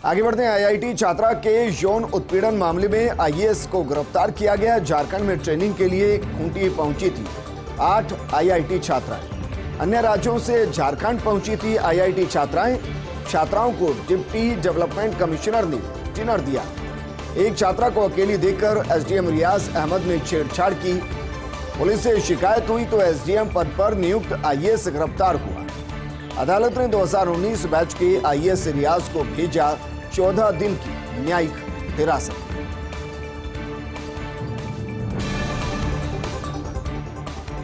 आगे बढ़ते हैं। आईआईटी छात्रा के यौन उत्पीड़न मामले में आईएएस को गिरफ्तार किया गया। झारखंड में ट्रेनिंग के लिए खूंटी पहुंची थी 8 आईआईटी छात्राएं। अन्य राज्यों से झारखंड पहुंची थी आईआईटी छात्राएं। छात्राओं को डिप्टी डेवलपमेंट कमिश्नर ने डिनर दिया। एक छात्रा को अकेली देखकर एसडीएम रियाज अहमद ने छेड़छाड़ की। पुलिस से शिकायत हुई तो एसडीएम पद पर नियुक्त आईएएस गिरफ्तार हुआ। अदालत ने 2019 बैच के आईएएस रियाज को भेजा 14 दिन की न्यायिक हिरासत।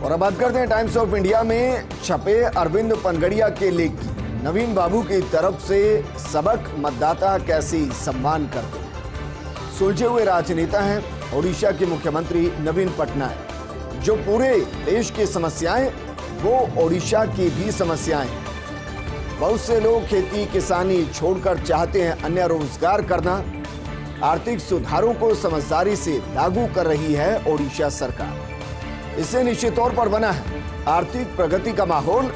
और अब बात करते हैं टाइम्स ऑफ इंडिया में छपे अरविंद पनगड़िया के लेख की। नवीन बाबू की तरफ से सबक मतदाता कैसी सम्मान करते हैं। सुलझे हुए राजनेता हैं ओडिशा के मुख्यमंत्री नवीन पटनायक। जो पूरे देश की समस्याएं वो ओडिशा की भी समस्याएं हैं। बहुत से लोग खेती किसानी छोड़कर चाहते हैं अन्य रोजगार करना। आर्थिक सुधारों को समझदारी से लागू कर रही है ओडिशा सरकार। इससे निश्चित तौर पर बना है आर्थिक प्रगति का माहौल।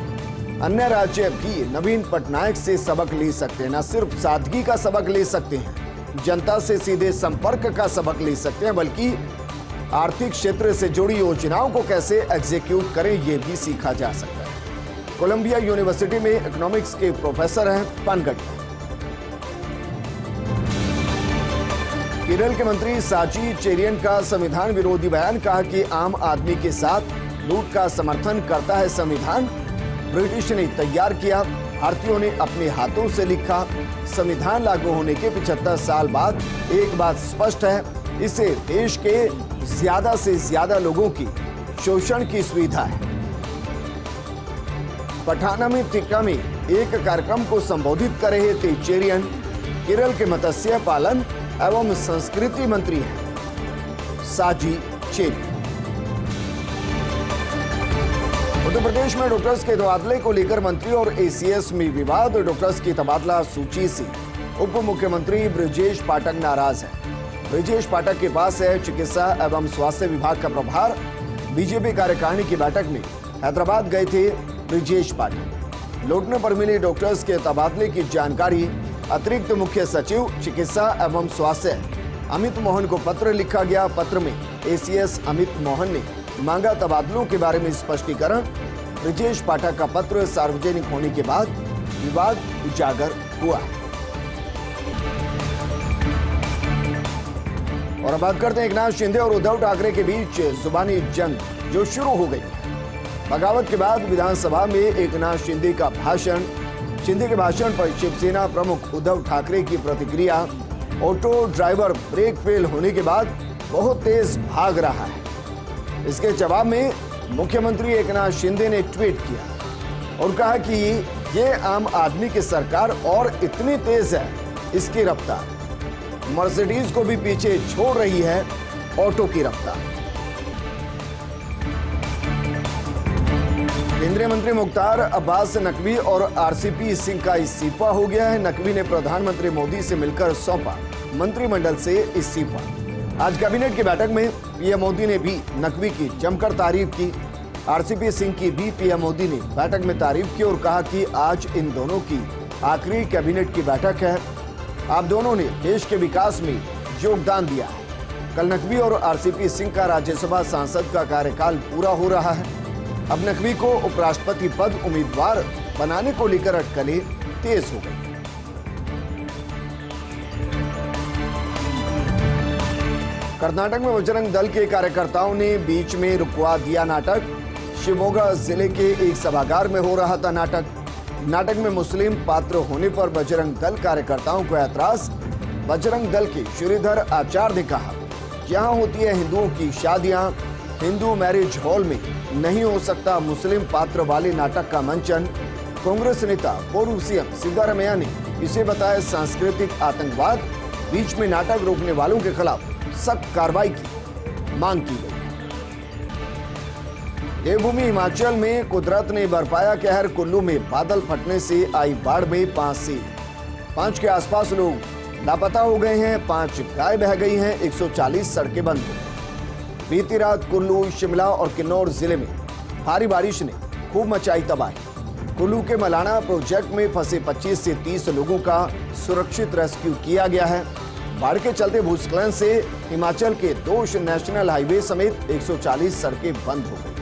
अन्य राज्य भी नवीन पटनायक से सबक ले सकते हैं। न सिर्फ सादगी का सबक ले सकते हैं, जनता से सीधे संपर्क का सबक ले सकते हैं, बल्कि आर्थिक क्षेत्र से जुड़ी योजनाओं को कैसे एग्जीक्यूट करें ये भी सीखा जा सकता है। कोलंबिया यूनिवर्सिटी में इकोनॉमिक्स के प्रोफेसर हैं पनगड़िया। केरल के मंत्री साची चेरियन का संविधान विरोधी बयान। कहा कि आम आदमी के साथ लूट का समर्थन करता है संविधान। ब्रिटिश ने तैयार किया, भारतीयों ने अपने हाथों से लिखा। संविधान लागू होने के 75 साल बाद एक बात स्पष्ट है, इससे देश के ज्यादा से ज्यादा लोगों की शोषण की सुविधा है। पठानमथिट्टा में एक कार्यक्रम को संबोधित कर रहे थे चेरियन। केरल के मत्स्य पालन एवं संस्कृति मंत्री हैं साजी चेरियन। उत्तर प्रदेश में डॉक्टर्स के तबादले को लेकर मंत्री और एसीएस में विवाद। डॉक्टर्स की तबादला सूची से उप मुख्यमंत्री ब्रजेश पाठक नाराज हैं। ब्रजेश पाठक के पास है चिकित्सा एवं स्वास्थ्य विभाग का प्रभार। बीजेपी कार्यकारिणी की बैठक में हैदराबाद गए थे ब्रजेश पाठक। लौटने पर मिली डॉक्टर्स के तबादले की जानकारी अतिरिक्त मुख्य सचिव चिकित्सा एवं स्वास्थ्य अमित मोहन को पत्र लिखा गया। पत्र में एसीएस अमित मोहन ने मांगा तबादलों के बारे में स्पष्टीकरण। ब्रजेश पाठक का पत्र सार्वजनिक होने के बाद विवाद उजागर हुआ। और अब बात करते हैं एकनाथ शिंदे और उद्धव ठाकरे के बीच जुबानी जंग जो शुरू हो गई। बगावत के बाद विधानसभा में एकनाथ शिंदे का भाषण। शिंदे के भाषण पर शिवसेना प्रमुख उद्धव ठाकरे की प्रतिक्रिया। ऑटो ड्राइवर ब्रेक फेल होने के बाद बहुत तेज भाग रहा है। इसके जवाब में मुख्यमंत्री एकनाथ शिंदे ने ट्वीट किया और कहा कि ये आम आदमी की सरकार और इतनी तेज है, इसकी रफ्तार मर्सिडीज को भी पीछे छोड़ रही है ऑटो की रफ्तार। केंद्रीय मंत्री मुख्तार अब्बास नकवी और आरसीपी सिंह का इस्तीफा हो गया है। नकवी ने प्रधानमंत्री मोदी से मिलकर सौंपा मंत्रिमंडल से इस्तीफा। आज कैबिनेट की बैठक में पीएम मोदी ने भी नकवी की जमकर तारीफ की। आरसीपी सिंह की भी पीएम मोदी ने बैठक में तारीफ की और कहा कि आज इन दोनों की आखिरी कैबिनेट की बैठक है। आप दोनों ने देश के विकास में योगदान दिया है। कल नकवी और आरसीपी सिंह का राज्यसभा सांसद का कार्यकाल पूरा हो रहा है। अब नकवी को उपराष्ट्रपति पद उम्मीदवार बनाने को लेकर अटकलें तेज हो गई। कर्नाटक में बजरंग दल के कार्यकर्ताओं ने बीच में रुकवा दिया नाटक। शिवमोगा जिले के एक सभागार में हो रहा था नाटक। नाटक में मुस्लिम पात्र होने पर बजरंग दल कार्यकर्ताओं को ऐतराज। बजरंग दल के श्रीधर आचार्य ने कहा, यहां होती है हिंदुओं की शादियां, हिंदू मैरिज हॉल में नहीं हो सकता मुस्लिम पात्र वाले नाटक का मंचन। कांग्रेस नेता पूर्व सीएम सिद्धारमैया ने इसे बताया सांस्कृतिक आतंकवाद। बीच में नाटक रोकने वालों के खिलाफ सख्त कार्रवाई की मांग की गई। देवभूमि हिमाचल में कुदरत ने बरपाया कहर। कुल्लू में बादल फटने से आई बाढ़ में 5 के आसपास लोग लापता हो गए हैं। 5 गाय बह गई हैं। 140 सड़कें बंद हुई। बीती रात कुल्लू, शिमला और किन्नौर जिले में भारी बारिश ने खूब मचाई तबाही। कुल्लू के मलाना प्रोजेक्ट में फंसे 25 से 30 लोगों का सुरक्षित रेस्क्यू किया गया है। बाढ़ के चलते भूस्खलन से हिमाचल के 2 नेशनल हाईवे समेत 140 सड़कें बंद हो गई।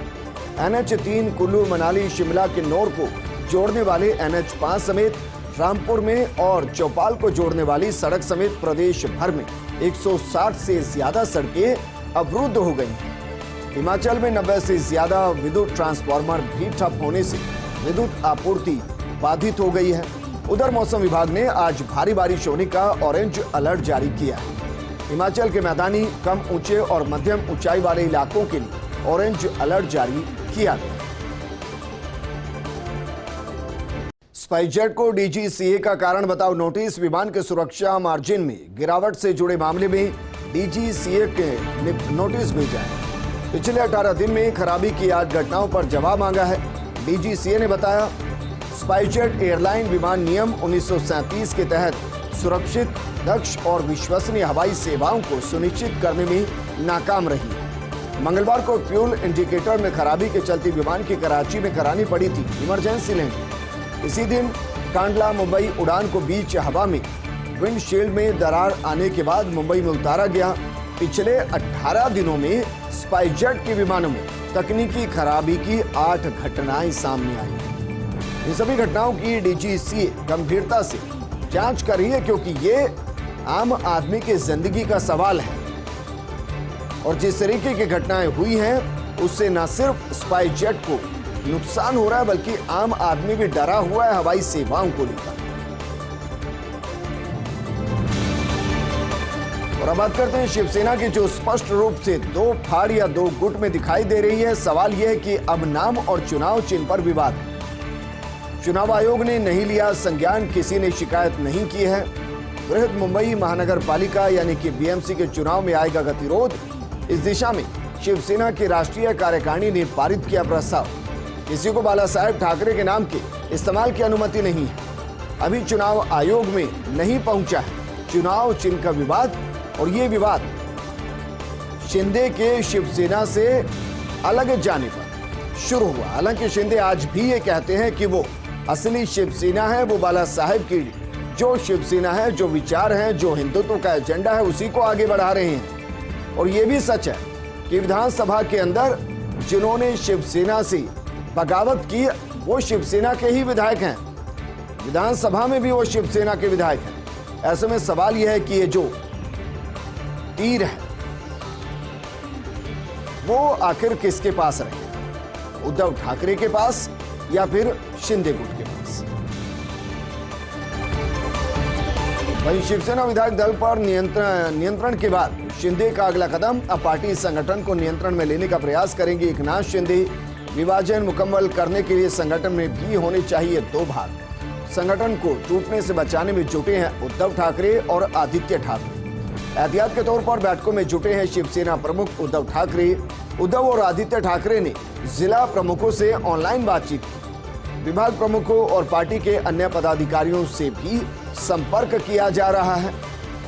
NH3 कुल्लू मनाली शिमला किन्नौर को जोड़ने वाले NH5 समेत रामपुर में और चौपाल को जोड़ने वाली सड़क समेत प्रदेश भर में 160 से ज्यादा सड़कें अवरुद्ध हो गई हैं। हिमाचल में 90 से ज्यादा विद्युत ट्रांसफार्मर भी ठप होने से विद्युत आपूर्ति बाधित हो गई है। उधर मौसम विभाग ने आज भारी बारिश होने का ऑरेंज अलर्ट जारी किया है। हिमाचल के मैदानी, कम ऊंचे और मध्यम ऊंचाई वाले इलाकों के लिए ऑरेंज अलर्ट जारी किया गया। स्पाइसजेट को DGCA का कारण बताओ नोटिस। विमान के सुरक्षा मार्जिन में गिरावट से जुड़े मामले में DGCA के नोटिस भेजा है। पिछले 18 दिन में खराबी की 8 घटनाओं पर जवाब मांगा है। DGCA ने बताया, स्पाइसजेट एयरलाइन विमान नियम 1937 के तहत सुरक्षित, दक्ष और विश्वसनीय हवाई सेवाओं को सुनिश्चित करने में नाकाम रही है। मंगलवार को फ्यूल इंडिकेटर में खराबी के चलते विमान की कराची में करानी पड़ी थी इमरजेंसी लैंडिंग। इसी दिन कांडला मुंबई उड़ान को बीच हवा में विंडशील्ड में दरार आने के बाद मुंबई में उतारा गया। पिछले 18 दिनों में स्पाइसजेट के विमानों में तकनीकी खराबी की 8 घटनाएं सामने आई हैं। इन सभी घटनाओं की DGCA गंभीरता से जांच कर रही है, क्योंकि ये आम आदमी की जिंदगी का सवाल है और जिस तरीके की घटनाएं हुई हैं उससे न सिर्फ स्पाइसजेट को नुकसान हो रहा है बल्कि आम आदमी भी डरा हुआ है हवाई सेवाओं को लेकर। और अब बात करते हैं शिवसेना की, जो स्पष्ट रूप से 2 फाड़ या 2 गुट में दिखाई दे रही है। सवाल यह है कि अब नाम और चुनाव चिन्ह पर विवाद। चुनाव आयोग ने नहीं लिया संज्ञान, किसी ने शिकायत नहीं की है। बृहद मुंबई महानगर पालिका यानी कि BMC के चुनाव में आएगा गतिरोध। इस दिशा में शिवसेना की राष्ट्रीय कार्यकारिणी ने पारित किया प्रस्ताव। किसी को बाला साहेब ठाकरे के नाम के इस्तेमाल की अनुमति नहीं है। अभी चुनाव आयोग में नहीं पहुंचा है चुनाव चिन्ह का विवाद, और ये विवाद शिंदे के शिवसेना से अलग जाने पर शुरू हुआ। हालांकि शिंदे आज भी ये कहते हैं कि वो असली शिवसेना है, वो बाला साहेब की जो शिवसेना है, जो विचार हैं, जो हिंदुत्व का एजेंडा है, उसी को आगे बढ़ा रहे हैं। और ये भी सच है कि विधानसभा के अंदर जिन्होंने शिवसेना से बगावत की वो शिवसेना के ही विधायक हैं, विधानसभा में भी वो शिवसेना के विधायक हैं। ऐसे में सवाल यह है कि ये जो तीर है वो आखिर किसके पास रहेगा, उद्धव ठाकरे के पास या फिर शिंदे गुट के पास। वहीं शिवसेना विधायक दल पर नियंत्रण के बाद शिंदे का अगला कदम, अब पार्टी संगठन को नियंत्रण में लेने का प्रयास करेंगे एकनाथ शिंदे। विभाजन मुकम्मल करने के लिए संगठन में भी होने चाहिए 2 भाग। संगठन को टूटने से बचाने में जुटे हैं उद्धव ठाकरे और आदित्य ठाकरे। एहतियात के तौर पर बैठकों में जुटे हैं शिवसेना प्रमुख उद्धव ठाकरे। उद्धव और आदित्य ठाकरे ने जिला प्रमुखों से ऑनलाइन बातचीत की। विभाग प्रमुखों और पार्टी के अन्य पदाधिकारियों से भी संपर्क किया जा रहा है,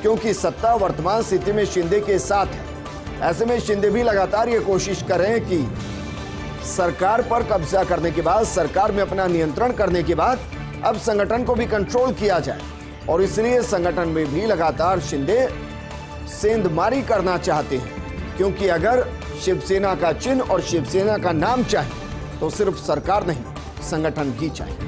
क्योंकि सत्ता वर्तमान स्थिति में शिंदे के साथ है। ऐसे में शिंदे भी लगातार ये कोशिश कर रहे हैं कि सरकार पर कब्जा करने के बाद, सरकार में अपना नियंत्रण करने के बाद अब संगठन को भी कंट्रोल किया जाए। और इसलिए संगठन में भी लगातार शिंदे सेंधमारी करना चाहते हैं, क्योंकि अगर शिवसेना का चिन्ह और शिवसेना का नाम चाहिए तो सिर्फ सरकार नहीं, संगठन भी चाहिए।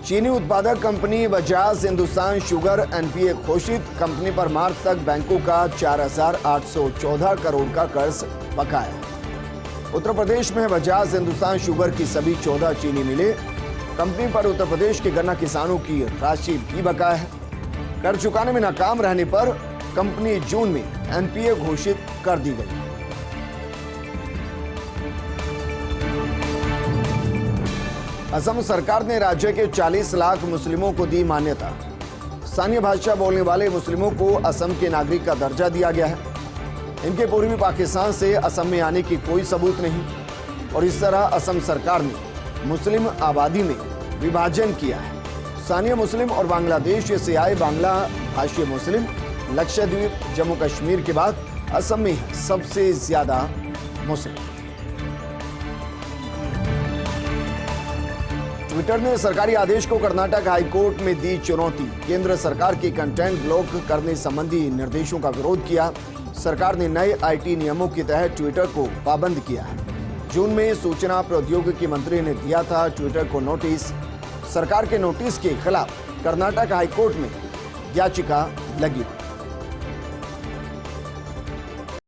चीनी उत्पादक company Bajaj Hindustan sugar NPA घोषित। कंपनी पर मार्च तक बैंकों का 4,814 करोड़ का कर्ज बकाया। उत्तर प्रदेश में बजाज हिंदुस्तान शुगर की सभी 14 चीनी मिलें। कंपनी पर उत्तर प्रदेश के गन्ना किसानों की राशि भी बकाया है। कर चुकाने में नाकाम रहने पर कंपनी जून में NPA घोषित कर दी गई। असम सरकार ने राज्य के 40 लाख मुस्लिमों को दी मान्यता। स्थानीय भाषा बोलने वाले मुस्लिमों को असम के नागरिक का दर्जा दिया गया है। इनके पूर्वी पाकिस्तान से असम में आने की कोई सबूत नहीं, और इस तरह असम सरकार ने मुस्लिम आबादी में विभाजन किया है। स्थानीय मुस्लिम और बांग्लादेश से आए बांग्ला भाषी मुस्लिम लक्षद्वीप, जम्मू कश्मीर के बाद असम में सबसे ज्यादा मुस्लिम। ट्विटर ने सरकारी आदेश को कर्नाटक हाईकोर्ट में दी चुनौती। केंद्र सरकार के कंटेंट ब्लॉक करने संबंधी निर्देशों का विरोध किया। सरकार ने नए आईटी नियमों के तहत ट्विटर को पाबंद किया है। जून में सूचना प्रौद्योगिकी मंत्री ने दिया था ट्विटर को नोटिस। सरकार के नोटिस के खिलाफ कर्नाटक हाईकोर्ट में याचिका लगी।